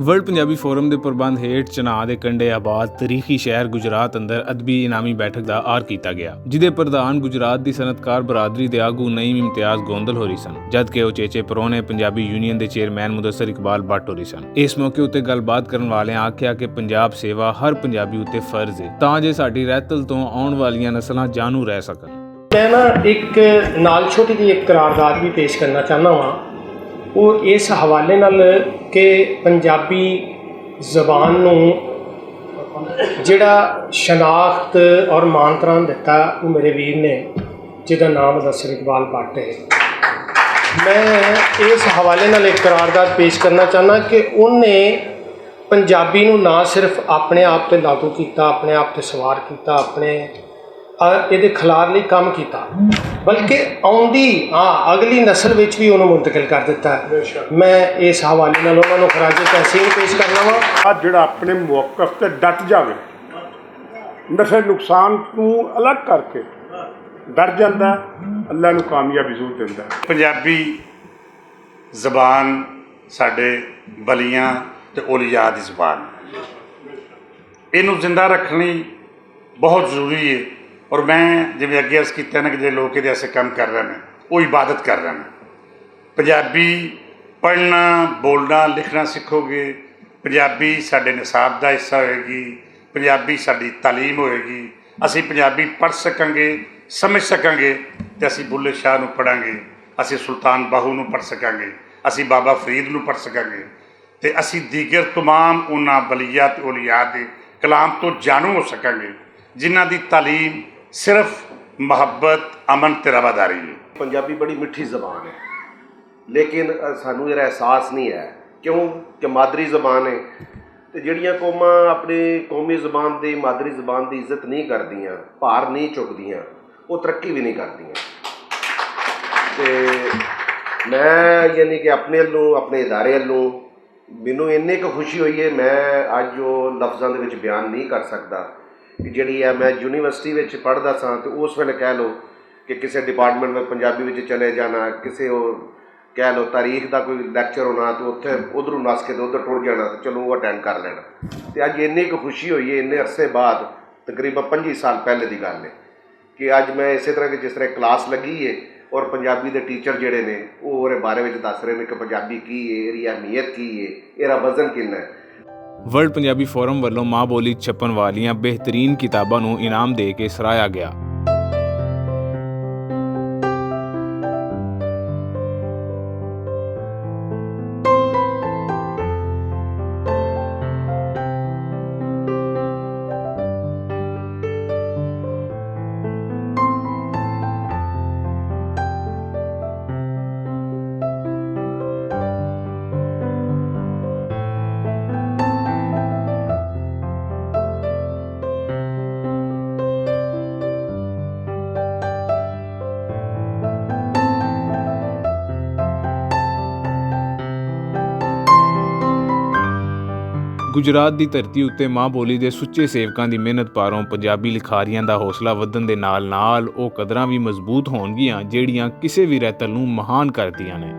World Punjabi form ਦੇ ਪ੍ਰਬੰਧ ਹੇਠ ਚਨਾਹ ਦੇ ਕੰਢੇ ਆਬਾਦ ਤਾਰੀਖੀ ਸ਼ਹਿਰ ਗੁਜਰਾਤ ਅੰਦਰ ਅਦਬੀ ਇਨਾਮੀ ਬੈਠਕ ਦਾ ਆਰ ਕੀਤਾ ਗਿਆ, ਜਿਹਦੇ ਪ੍ਰਧਾਨ ਗੁਜਰਾਤ ਦੀ ਸਨਅਤਕਾਰ ਬਰਾਦਰੀ ਦੇ ਆਗੂ ਨਈਮ ਇਮਤਿਆਜ਼ ਗੋਂਦਲ ਹੋਰੀ ਸਨ, ਜਦਕਿ ਉਚੇਚੇ ਪਰੋਣੇ ਪੰਜਾਬੀ ਯੂਨੀਅਨ ਦੇ ਚੇਅਰਮੈਨ ਮੁਦੱਸਰ ਇਕਬਾਲ ਬੱਟ ਹੋਰੀ ਸਨ। ਇਸ ਮੌਕੇ ਉੱਤੇ ਗੱਲਬਾਤ ਕਰਨ ਵਾਲਿਆਂ ਆਖਿਆ ਕਿ ਪੰਜਾਬ ਸੇਵਾ ਹਰ ਪੰਜਾਬੀ ਉੱਤੇ ਫਰਜ਼ ਹੈ, ਤਾਂ ਜੇ ਸਾਡੀ ਰਹਿਤਲ ਤੋਂ ਆਉਣ ਵਾਲੀਆਂ ਨਸਲਾਂ ਜਾਣੂ ਰਹਿ ਸਕਣ। मैं एक नाल छोटी जी एक करारदाद भी पेश करना चाहना वा, वो इस हवाले नाल कि पंजाबी जबान नूं जिहड़ा शनाख्त और मानतरान दिता वो मेरे वीर ने, जिहदा नाम मुदस्सिर इकबाल भट्ट है। मैं इस हवाले नाल एक करारदाद पेश करना चाहना कि उन्हें पंजाबी नूं ना सिर्फ अपने आप ते लागू किया, अपने आप ते सवार किया, अपने ਇਹਦੇ ਖਿਲਾਫ ਲਈ ਕੰਮ ਕੀਤਾ, ਬਲਕਿ ਆਉਂਦੀ ਅਗਲੀ ਨਸਲ ਵਿੱਚ ਵੀ ਉਹਨੂੰ ਮੁੰਤਕਿਲ ਕਰ ਦਿੱਤਾ। ਮੈਂ ਇਸ ਹਵਾਲੇ ਨਾਲ ਉਹਨਾਂ ਨੂੰ ਖਰਾਜੇ ਤਹਿਸੀਨ ਪੇਸ਼ ਕਰਨਾ ਵਾ। ਜਿਹੜਾ ਆਪਣੇ ਮੌਕਫ ਤੇ ਡਟ ਜਾਵੇ, ਨਫੇ ਨੁਕਸਾਨ ਨੂੰ ਅਲੱਗ ਕਰਕੇ ਡਰ ਜਾਂਦਾ, ਅੱਲਾ ਨੂੰ ਕਾਮਯਾਬੀ ਜ਼ਰੂਰ ਦਿੰਦਾ। ਪੰਜਾਬੀ ਜ਼ਬਾਨ ਸਾਡੇ ਬਲੀਆਂ ਤੇ ਔਲੀਆ ਦੀ ਜ਼ਬਾਨ, ਇਹਨੂੰ ਜ਼ਿੰਦਾ ਰੱਖਣ ਲਈ ਬਹੁਤ ਜ਼ਰੂਰੀ ਹੈ। और मैं जिवें अगे अर्ज किया ना कि जो लोग ये ऐसे काम कर रहे हैं वो इबादत कर रहे हैं। पंजाबी पढ़ना बोलना लिखना सीखोगे, पंजाबी साडे निसाब का हिस्सा होएगी, पंजाबी साडी तालीम होएगी, असी पंजाबी पढ़ सकांगे, समझ सकांगे तो असी बुल्ले शाह नूं पढ़ांगे, असी सुल्तान बाहू नूं पढ़ सकांगे, असी बाबा फरीद नूं पढ़ सकांगे, तो असी दीगर तमाम उन्हां बलिया ते औलिया दे कलाम तो जानू हो सकांगे जिन्हां दी तालीम सिर्फ मुहब्बत अमन ते रवादारी है। पंजाबी बड़ी मिठी ज़बान है, लेकिन सानू ये एहसास नहीं है क्यों कि मादरी ज़बान है तो जिहड़ियां कौमां अपनी कौमी ज़बान की मादरी ज़बान की इज्जत नहीं करदियां, भार नहीं चुकदियां, वो तरक्की भी नहीं करदियां। तो मैं यानी कि अपने वल्लों अपने इदारे वल्लों मैनूं इन्नी क खुशी हुई है, मैं अज जो लफ्ज़ां दे विच बयान नहीं कर सकता कि जिहड़ी है मैं यूनीवर्सिटी में पढ़दा सां तो उस वेले कह लो कि किसी डिपार्टमेंट में पंजाबी में चले जाना, किसी कह लो तारीख का कोई लैक्चर होना तो उत्थे उधरों नस के तो उधर टुर जाना, तो चलो वो अटेंड कर लेना। तो अज इन्नी क खुशी हुई है इन्ने अरसे बाद, तकरीबन 25 साल पहले की गल है कि अज मैं इस तरह की जिस तरह क्लास लगी है और पंजाबी के टीचर जोड़े ने वो बारे में दस रहे हैं कि पंजाबी की है, इसकी अहमियत की है, इसका वजन कितना है। ਵਰਲਡ ਪੰਜਾਬੀ ਫੋਰਮ ਵੱਲੋਂ ਮਾਂ ਬੋਲੀ ਛਪਣ ਵਾਲੀਆਂ ਬਿਹਤਰੀਨ ਕਿਤਾਬਾਂ ਨੂੰ ਇਨਾਮ ਦੇ ਕੇ ਸਰਾਹਿਆ ਗਿਆ। ਗੁਜਰਾਤ ਦੀ ਧਰਤੀ ਉੱਤੇ ਮਾਂ ਬੋਲੀ ਦੇ ਸੁੱਚੇ ਸੇਵਕਾਂ ਦੀ ਮਿਹਨਤ ਪਾਰੋਂ ਪੰਜਾਬੀ ਲਿਖਾਰੀਆਂ ਦਾ ਹੌਸਲਾ ਵਧਣ ਦੇ ਨਾਲ-ਨਾਲ ਉਹ ਕਦਰਾਂ ਵੀ ਮਜ਼ਬੂਤ ਹੋਣਗੀਆਂ ਜਿਹੜੀਆਂ ਕਿਸੇ ਵੀ ਰਹਿਤਲ ਨੂੰ ਮਹਾਨ ਕਰਦੀਆਂ ਨੇ।